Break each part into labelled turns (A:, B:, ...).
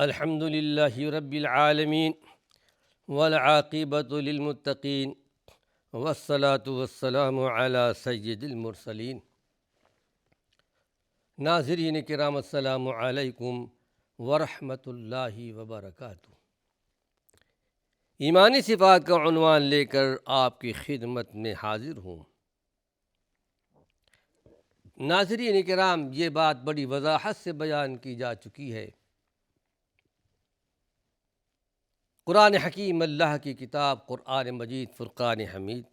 A: الحمد للہ رب العالمین والعاقبۃ للمتقین والصلاة والسلام علی سید المرسلین۔ ناظرین کرام السلام علیکم ورحمۃ اللہ وبرکاتہ۔ ایمانی صفات کا عنوان لے کر آپ کی خدمت میں حاضر ہوں۔ ناظرین کرام، یہ بات بڑی وضاحت سے بیان کی جا چکی ہے۔ قرآن حکیم، اللہ کی کتاب قرآن مجید فرقان حمید،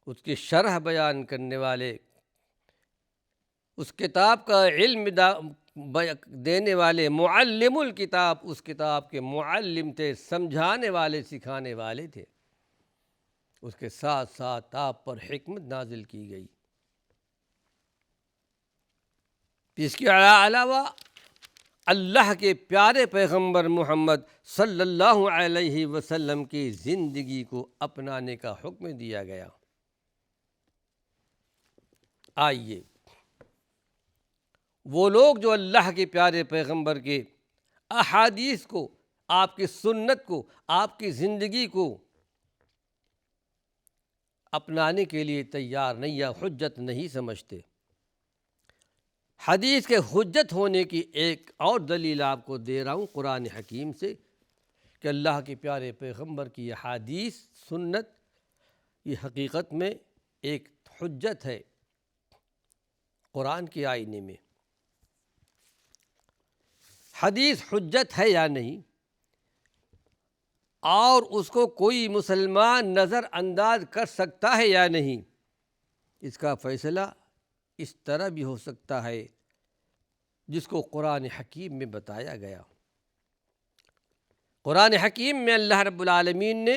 A: اس کی شرح بیان کرنے والے، اس کتاب کا علم دینے والے معلم الکتاب، اس کتاب کے معلم تھے، سمجھانے والے، سکھانے والے تھے۔ اس کے ساتھ ساتھ آپ پر حکمت نازل کی گئی۔ اس کے علاوہ اللہ کے پیارے پیغمبر محمد صلی اللہ علیہ وسلم کی زندگی کو اپنانے کا حکم دیا گیا۔ آئیے، وہ لوگ جو اللہ کے پیارے پیغمبر کے احادیث کو، آپ کی سنت کو، آپ کی زندگی کو اپنانے کے لیے تیار نہیں یا حجت نہیں سمجھتے، حدیث کے حجت ہونے کی ایک اور دلیل آپ کو دے رہا ہوں قرآن حکیم سے، کہ اللہ کے پیارے پیغمبر کی یہ حدیث، سنت، یہ حقیقت میں ایک حجت ہے قرآن کے آئینے میں۔ حدیث حجت ہے یا نہیں، اور اس کو کوئی مسلمان نظر انداز کر سکتا ہے یا نہیں، اس کا فیصلہ اس طرح بھی ہو سکتا ہے جس کو قرآن حکیم میں بتایا گیا۔ قرآن حکیم میں اللہ رب العالمین نے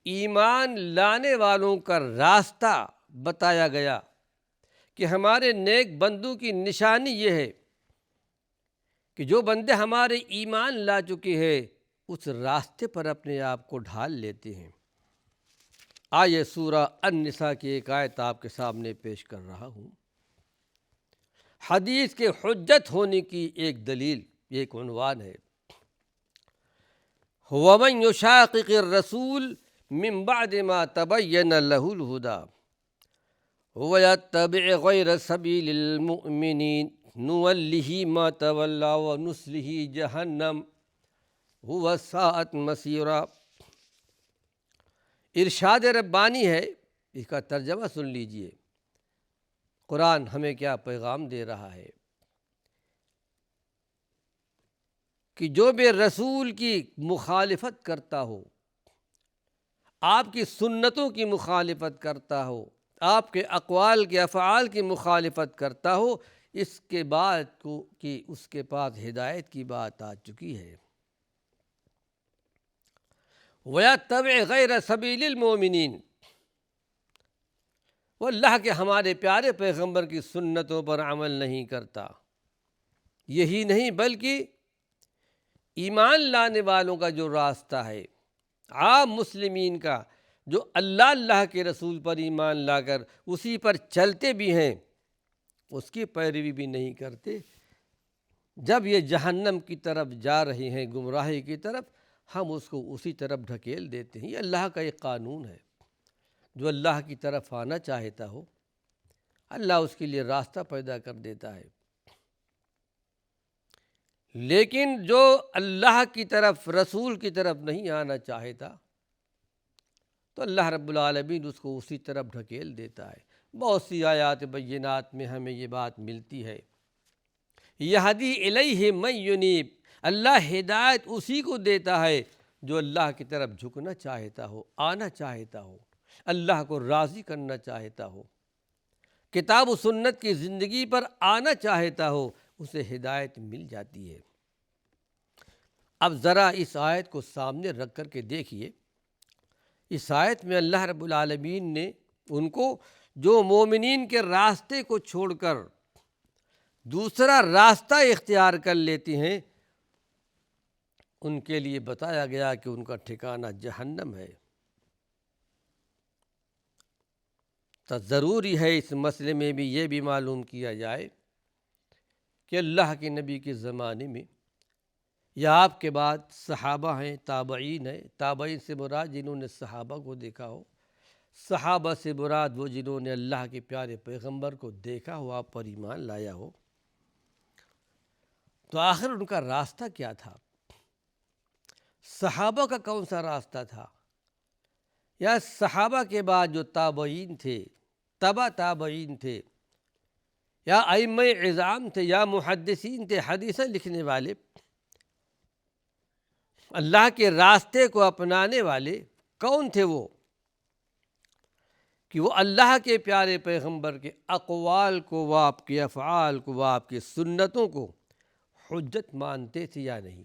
A: ایمان لانے والوں کا راستہ بتایا گیا کہ ہمارے نیک بندوں کی نشانی یہ ہے کہ جو بندے ہمارے ایمان لا چکے ہیں اس راستے پر اپنے آپ کو ڈھال لیتے ہیں۔ آیے سورہ النساء کی ایک آیت آپ کے سامنے پیش کر رہا ہوں۔ حدیث کے حجت ہونے کی ایک دلیل، ایک عنوان ہے، وَمَنْ يُشَاقِقِ الرَّسُولَ مِنْ بَعْدِ مَا تَبَيَّنَ لَهُ الْهُدَى وَيَتَّبِعْ غَيْرَ سَبِيلِ الْمُؤْمِنِينَ نُوَلِّهِ مَا تَوَلَّى وَنُصْلِهِ جَهَنَّمَ وَسَاءَتْ مَصِيرًا۔ ارشاد ربانی ہے، اس کا ترجمہ سن لیجئے۔ قرآن ہمیں کیا پیغام دے رہا ہے کہ جو بھی رسول کی مخالفت کرتا ہو، آپ کی سنتوں کی مخالفت کرتا ہو، آپ کے اقوال کے افعال کی مخالفت کرتا ہو، اس کے بعد کہ اس کے پاس ہدایت کی بات آ چکی ہے۔ وَيَتَّبِعْ غَيْرَ سَبِيلِ الْمُؤْمِنِينَ، وہ اللہ کے ہمارے پیارے پیغمبر کی سنتوں پر عمل نہیں کرتا۔ یہی نہیں بلکہ ایمان لانے والوں کا جو راستہ ہے، عام مسلمین کا، جو اللہ کے رسول پر ایمان لا کر اسی پر چلتے بھی ہیں، اس کی پیروی بھی نہیں کرتے، جب یہ جہنم کی طرف جا رہے ہیں، گمراہی کی طرف، ہم اس کو اسی طرف ڈھکیل دیتے ہیں۔ یہ اللہ کا ایک قانون ہے۔ جو اللہ کی طرف آنا چاہتا ہو، اللہ اس کے لیے راستہ پیدا کر دیتا ہے، لیکن جو اللہ کی طرف، رسول کی طرف نہیں آنا چاہتا تو اللہ رب العالمین اس کو اسی طرف ڈھکیل دیتا ہے۔ بہت سی آیات بینات میں ہمیں یہ بات ملتی ہے۔ یہدی الیہ من ینیب، اللہ ہدایت اسی کو دیتا ہے جو اللہ کی طرف جھکنا چاہتا ہو، آنا چاہتا ہو، اللہ کو راضی کرنا چاہتا ہو، کتاب و سنت کی زندگی پر آنا چاہتا ہو، اسے ہدایت مل جاتی ہے۔ اب ذرا اس آیت کو سامنے رکھ کر کے دیکھیے۔ اس آیت میں اللہ رب العالمین نے ان کو جو مومنین کے راستے کو چھوڑ کر دوسرا راستہ اختیار کر لیتے ہیں، ان کے لیے بتایا گیا کہ ان کا ٹھکانہ جہنم ہے۔ تو ضروری ہے اس مسئلے میں بھی یہ بھی معلوم کیا جائے کہ اللہ کے نبی کے زمانے میں یا آپ کے بعد صحابہ ہیں، تابعین ہیں، تابعین سے مراد جنہوں نے صحابہ کو دیکھا ہو، صحابہ سے مراد وہ جنہوں نے اللہ کے پیارے پیغمبر کو دیکھا ہو، آپ پر ایمان لایا ہو، تو آخر ان کا راستہ کیا تھا؟ صحابہ کا کون سا راستہ تھا؟ یا صحابہ کے بعد جو تابعین تھے، تبع تابعین تھے، یا ائمہ اعظام تھے، یا محدثین تھے، حدیثیں لکھنے والے، اللہ کے راستے کو اپنانے والے کون تھے وہ؟ کہ وہ اللہ کے پیارے پیغمبر کے اقوال کو، وہ آپ کے افعال کو، وہ آپ کی سنتوں کو حجت مانتے تھے یا نہیں؟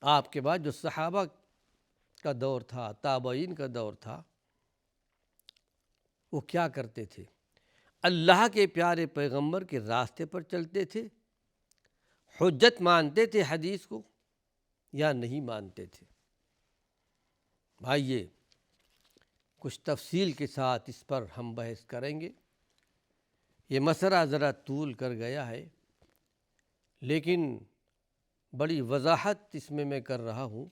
A: آپ کے بعد جو صحابہ کا دور تھا، تابعین کا دور تھا، وہ کیا کرتے تھے؟ اللہ کے پیارے پیغمبر کے راستے پر چلتے تھے، حجت مانتے تھے حدیث کو یا نہیں مانتے تھے؟ بھائیے، کچھ تفصیل کے ساتھ اس پر ہم بحث کریں گے۔ یہ مسئلہ ذرا طول کر گیا ہے، لیکن بڑی وضاحت اس میں کر رہا ہوں،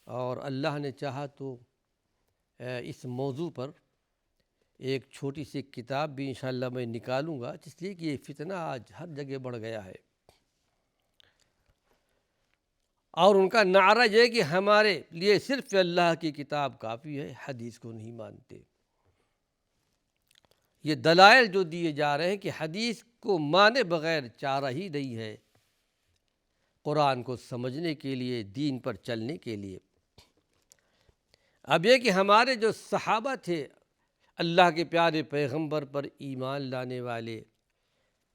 A: اور اللہ نے چاہا تو اس موضوع پر ایک چھوٹی سی کتاب بھی انشاءاللہ میں نکالوں گا، اس لیے کہ یہ فتنہ آج ہر جگہ بڑھ گیا ہے، اور ان کا نعرہ یہ ہے کہ ہمارے لیے صرف اللہ کی کتاب کافی ہے، حدیث کو نہیں مانتے۔ یہ دلائل جو دیے جا رہے ہیں کہ حدیث کو مانے بغیر چارہ ہی نہیں ہے قرآن کو سمجھنے کے لیے، دین پر چلنے کے لیے۔ اب یہ کہ ہمارے جو صحابہ تھے، اللہ کے پیارے پیغمبر پر ایمان لانے والے،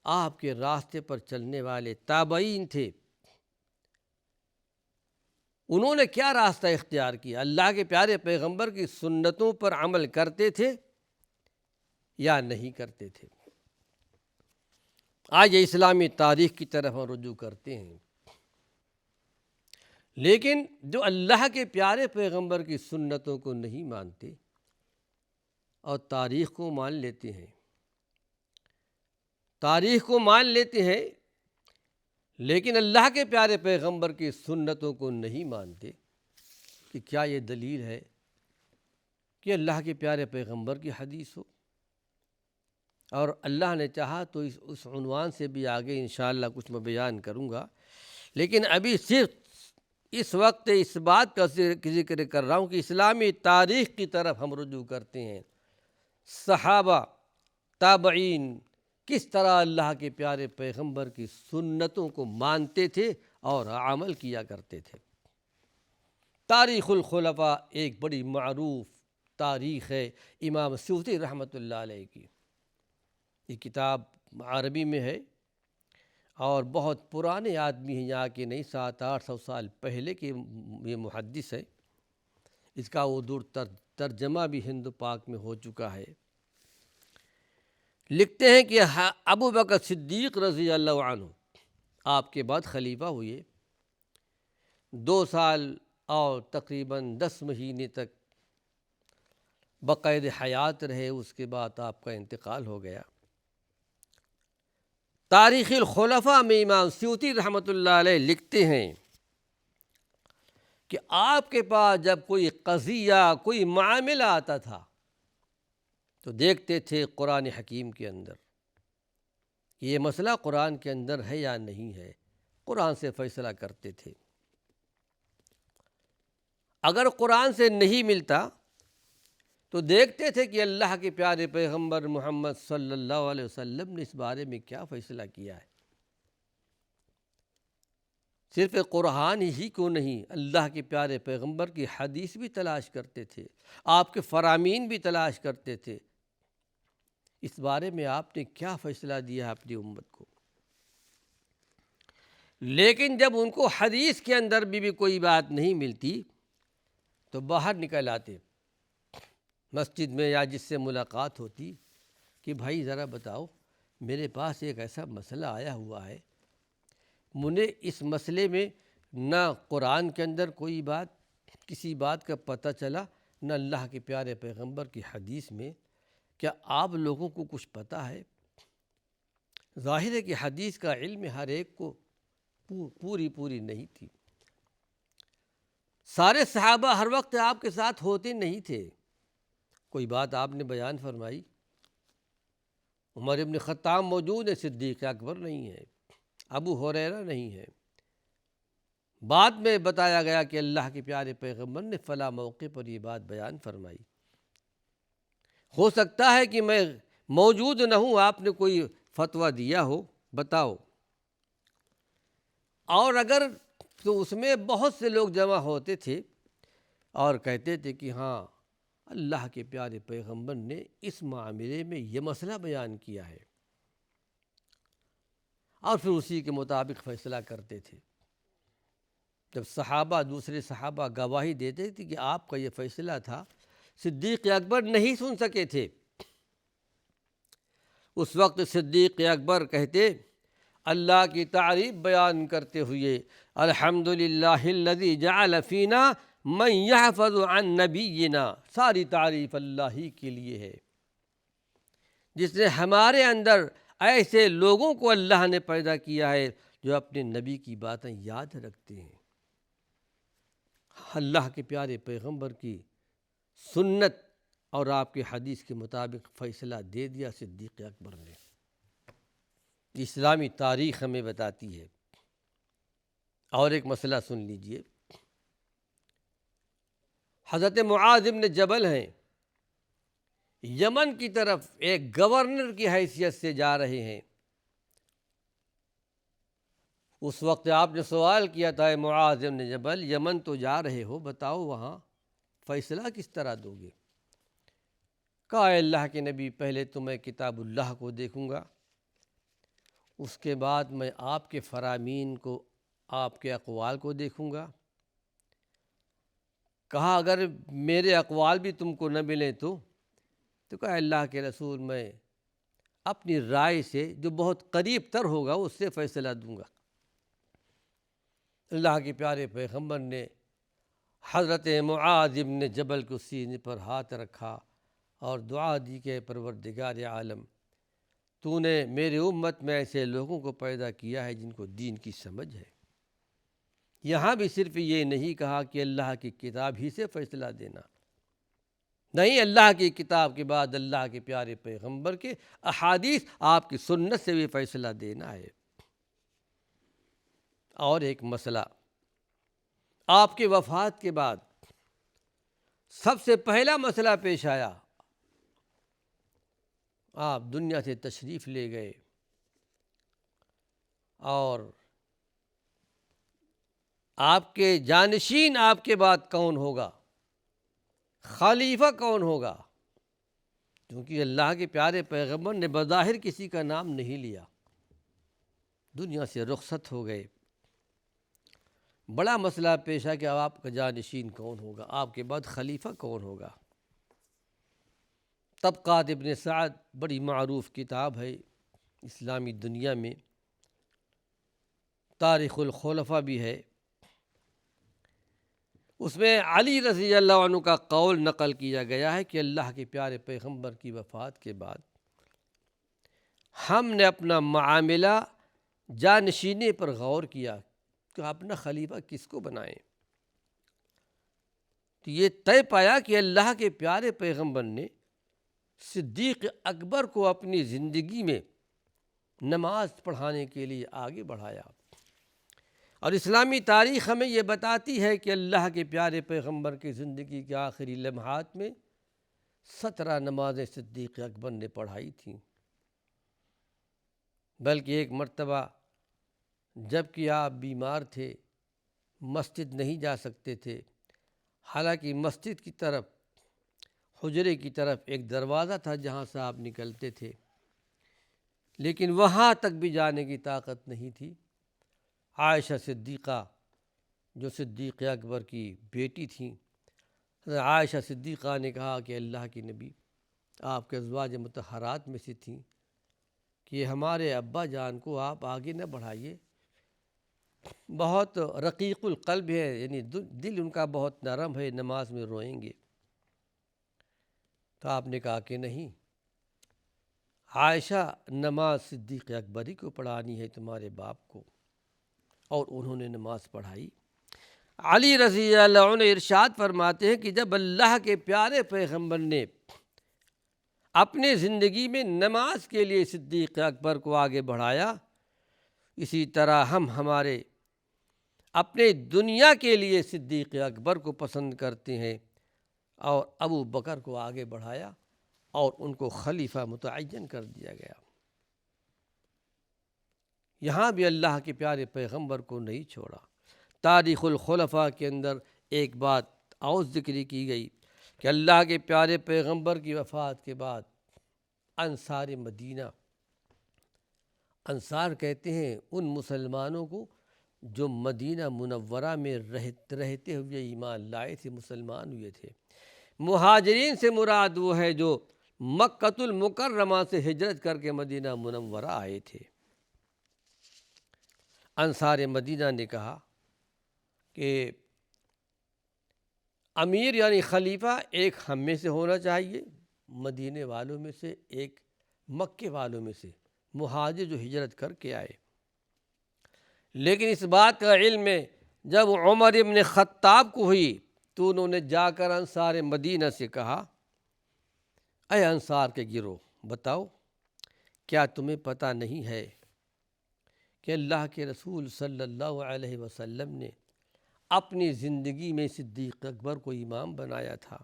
A: آپ کے راستے پر چلنے والے تابعین تھے، انہوں نے کیا راستہ اختیار کیا؟ اللہ کے پیارے پیغمبر کی سنتوں پر عمل کرتے تھے یا نہیں کرتے تھے؟ آج اسلامی تاریخ کی طرف ہم رجوع کرتے ہیں، لیکن جو اللہ کے پیارے پیغمبر کی سنتوں کو نہیں مانتے اور تاریخ کو مان لیتے ہیں، تاریخ کو مان لیتے ہیں لیکن اللہ کے پیارے پیغمبر کی سنتوں کو نہیں مانتے، کہ کیا یہ دلیل ہے کہ اللہ کے پیارے پیغمبر کی حدیث ہو؟ اور اللہ نے چاہا تو اس عنوان سے بھی آگے انشاءاللہ کچھ میں بیان کروں گا، لیکن ابھی صرف اس وقت اس بات کا ذکر کر رہا ہوں کہ اسلامی تاریخ کی طرف ہم رجوع کرتے ہیں۔ صحابہ، تابعین کس طرح اللہ کے پیارے پیغمبر کی سنتوں کو مانتے تھے اور عمل کیا کرتے تھے۔ تاریخ الخلفاء ایک بڑی معروف تاریخ ہے امام سیوطی رحمۃ اللہ علیہ کی۔ یہ کتاب عربی میں ہے اور بہت پرانے آدمی ہیں، یہاں کے نہیں، 700-800 سال پہلے کے یہ محدث ہے۔ اس کا اردو ترجمہ بھی ہند پاک میں ہو چکا ہے۔ لکھتے ہیں کہ ابو بکر صدیق رضی اللہ عنہ آپ کے بعد خلیفہ ہوئے، 2 سال اور تقریباً 10 مہینے تک بقید حیات رہے، اس کے بعد آپ کا انتقال ہو گیا۔ تاریخ الخلفاء میں امام سیوطی رحمۃ اللہ علیہ لکھتے ہیں کہ آپ کے پاس جب کوئی قضیہ، کوئی معاملہ آتا تھا تو دیکھتے تھے قرآن حکیم کے اندر کہ یہ مسئلہ قرآن کے اندر ہے یا نہیں ہے، قرآن سے فیصلہ کرتے تھے۔ اگر قرآن سے نہیں ملتا تو دیکھتے تھے کہ اللہ کے پیارے پیغمبر محمد صلی اللہ علیہ وسلم نے اس بارے میں کیا فیصلہ کیا ہے۔ صرف قرآن ہی کو نہیں، اللہ کے پیارے پیغمبر کی حدیث بھی تلاش کرتے تھے، آپ کے فرامین بھی تلاش کرتے تھے، اس بارے میں آپ نے کیا فیصلہ دیا اپنی امت کو۔ لیکن جب ان کو حدیث کے اندر بھی کوئی بات نہیں ملتی تو باہر نکل آتے مسجد میں، یا جس سے ملاقات ہوتی کہ بھائی ذرا بتاؤ، میرے پاس ایک ایسا مسئلہ آیا ہوا ہے، مجھے اس مسئلے میں نہ قرآن کے اندر کوئی بات، کسی بات کا پتہ چلا، نہ اللہ کے پیارے پیغمبر کی حدیث میں، کیا آپ لوگوں کو کچھ پتہ ہے؟ ظاہر ہے کہ حدیث کا علم ہر ایک کو پوری نہیں تھی. سارے صحابہ ہر وقت آپ کے ساتھ ہوتے نہیں تھے. کوئی بات آپ نے بیان فرمائی، عمر ابن خطاب موجود ہے، صدیق اکبر نہیں ہے، ابو ہریرہ نہیں ہے. بعد میں بتایا گیا کہ اللہ کے پیارے پیغمبر نے فلاں موقع پر یہ بات بیان فرمائی. ہو سکتا ہے کہ میں موجود نہ ہوں، آپ نے کوئی فتویٰ دیا ہو، بتاؤ. اور اگر تو اس میں بہت سے لوگ جمع ہوتے تھے اور کہتے تھے کہ ہاں اللہ کے پیارے پیغمبر نے اس معاملے میں یہ مسئلہ بیان کیا ہے، اور پھر اسی کے مطابق فیصلہ کرتے تھے. جب صحابہ دوسرے صحابہ گواہی دیتے تھے کہ آپ کا یہ فیصلہ تھا، صدیق اکبر نہیں سن سکے تھے. اس وقت صدیق اکبر کہتے، اللہ کی تعریف بیان کرتے ہوئے، الحمدللہ الذی جعل فینا من یحفظ عن نبینا، ساری تعریف اللہ ہی کے لیے ہے جس نے ہمارے اندر ایسے لوگوں کو اللہ نے پیدا کیا ہے جو اپنے نبی کی باتیں یاد رکھتے ہیں. اللہ کے پیارے پیغمبر کی سنت اور آپ کی حدیث کے مطابق فیصلہ دے دیا صدیق اکبر نے. اسلامی تاریخ ہمیں بتاتی ہے. اور ایک مسئلہ سن لیجئے، حضرت معاذ بن جبل ہیں، یمن کی طرف ایک گورنر کی حیثیت سے جا رہے ہیں. اس وقت آپ نے سوال کیا تھا، اے معاذ بن جبل، یمن تو جا رہے ہو، بتاؤ وہاں فیصلہ کس طرح دو گے؟ کہا، اے اللہ کے نبی، پہلے تو میں کتاب اللہ کو دیکھوں گا، اس کے بعد میں آپ کے فرامین کو، آپ کے اقوال کو دیکھوں گا. کہا اگر میرے اقوال بھی تم کو نہ ملیں تو کہا، اللہ کے رسول، میں اپنی رائے سے جو بہت قریب تر ہوگا اس سے فیصلہ دوں گا. اللہ کے پیارے پیغمبر نے حضرت معاذ بن جبل کو سینے پر ہاتھ رکھا اور دعا دی کہ پروردگار عالم، تو نے میرے امت میں ایسے لوگوں کو پیدا کیا ہے جن کو دین کی سمجھ ہے. یہاں بھی صرف یہ نہیں کہا کہ اللہ کی کتاب ہی سے فیصلہ دینا، نہیں، اللہ کی کتاب کے بعد اللہ کے پیارے پیغمبر کے احادیث، آپ کی سنت سے بھی فیصلہ دینا ہے. اور ایک مسئلہ، آپ کے وفات کے بعد سب سے پہلا مسئلہ پیش آیا. آپ دنیا سے تشریف لے گئے اور آپ کے جانشین، آپ کے بعد کون ہوگا، خلیفہ کون ہوگا؟ کیونکہ اللہ کے پیارے پیغمبر نے بظاہر کسی کا نام نہیں لیا، دنیا سے رخصت ہو گئے. بڑا مسئلہ پیش ہے کہ اب آپ کا جانشین کون ہوگا، آپ کے بعد خلیفہ کون ہوگا. طبقات ابن سعد بڑی معروف کتاب ہے اسلامی دنیا میں، تاریخ الخلفاء بھی ہے. اس میں علی رضی اللہ عنہ کا قول نقل کیا گیا ہے کہ اللہ کے پیارے پیغمبر کی وفات کے بعد ہم نے اپنا معاملہ جانشینے پر غور کیا کہ اپنا خلیفہ کس کو بنائیں. تو یہ طے پایا کہ اللہ کے پیارے پیغمبر نے صدیق اکبر کو اپنی زندگی میں نماز پڑھانے کے لیے آگے بڑھایا. اور اسلامی تاریخ ہمیں یہ بتاتی ہے کہ اللہ کے پیارے پیغمبر کی زندگی کے آخری لمحات میں 17 نمازیں صدیق اکبر نے پڑھائی تھیں. بلکہ ایک مرتبہ جب کہ آپ بیمار تھے، مسجد نہیں جا سکتے تھے، حالانکہ مسجد کی طرف، حجرے کی طرف ایک دروازہ تھا جہاں سے آپ نکلتے تھے، لیکن وہاں تک بھی جانے کی طاقت نہیں تھی. عائشہ صدیقہ جو صدیق اکبر کی بیٹی تھیں، عائشہ صدیقہ نے کہا کہ اللہ کی نبی، آپ کے ازواج مطہرات میں سے تھیں، کہ ہمارے ابا جان کو آپ آگے نہ بڑھائیے، بہت رقیق القلب ہے، یعنی دل ان کا بہت نرم ہے، نماز میں روئیں گے. تو آپ نے کہا کہ نہیں، عائشہ نماز صدیق اکبری کو پڑھانی ہے تمہارے باپ کو، اور انہوں نے نماز پڑھائی۔ علی رضی اللہ عنہ ارشاد فرماتے ہیں کہ جب اللہ کے پیارے پیغمبر نے اپنے زندگی میں نماز کے لیے صدیق اکبر کو آگے بڑھایا، اسی طرح ہم ہمارے اپنے دنیا کے لیے صدیق اکبر کو پسند کرتے ہیں، اور ابو بکر کو آگے بڑھایا اور ان کو خلیفہ متعین کر دیا گیا۔ یہاں بھی اللہ کے پیارے پیغمبر کو نہیں چھوڑا۔ تاریخ الخلفاء کے اندر ایک بات اور ذکر کی گئی کہ اللہ کے پیارے پیغمبر کی وفات کے بعد انصار مدینہ، انصار کہتے ہیں ان مسلمانوں کو جو مدینہ منورہ میں رہتے ہوئے ایمان لائے تھے، مسلمان ہوئے تھے۔ مہاجرین سے مراد وہ ہے جو مکۃ المکرمہ سے ہجرت کر کے مدینہ منورہ آئے تھے۔ انصار مدینہ نے کہا کہ امیر یعنی خلیفہ ایک ہم میں سے ہونا چاہیے، مدینے والوں میں سے، ایک مکے والوں میں سے، مہاجر جو ہجرت کر کے آئے۔ لیکن اس بات کا علم ہے جب عمر ابن خطاب کو ہوئی تو انہوں نے جا کر انصار مدینہ سے کہا، اے انصار کے گروہ، بتاؤ کیا تمہیں پتہ نہیں ہے کہ اللہ کے رسول صلی اللہ علیہ وسلم نے اپنی زندگی میں صدیق اکبر کو امام بنایا تھا؟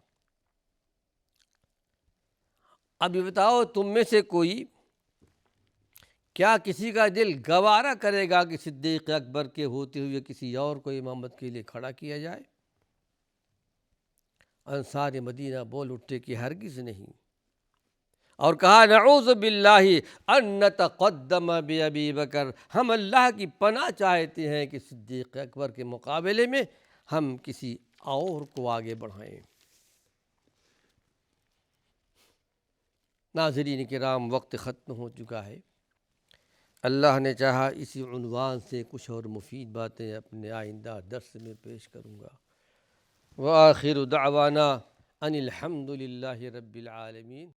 A: اب یہ بتاؤ تم میں سے کوئی کیا کسی کا دل گوارا کرے گا کہ صدیق اکبر کے ہوتے ہوئے کسی اور کو امامت کے لیے کھڑا کیا جائے؟ انصار مدینہ بول اٹھے کہ ہرگز نہیں، اور کہا نعوذ باللہ ان نتقدم بابی بکر، ہم اللہ کی پناہ چاہتے ہیں کہ صدیق اکبر کے مقابلے میں ہم کسی اور کو آگے بڑھائیں۔ ناظرین کرام، وقت ختم ہو چکا ہے۔ اللہ نے چاہا اسی عنوان سے کچھ اور مفید باتیں اپنے آئندہ درس میں پیش کروں گا۔ وآخر دعوانا ان الحمد للہ رب العالمین۔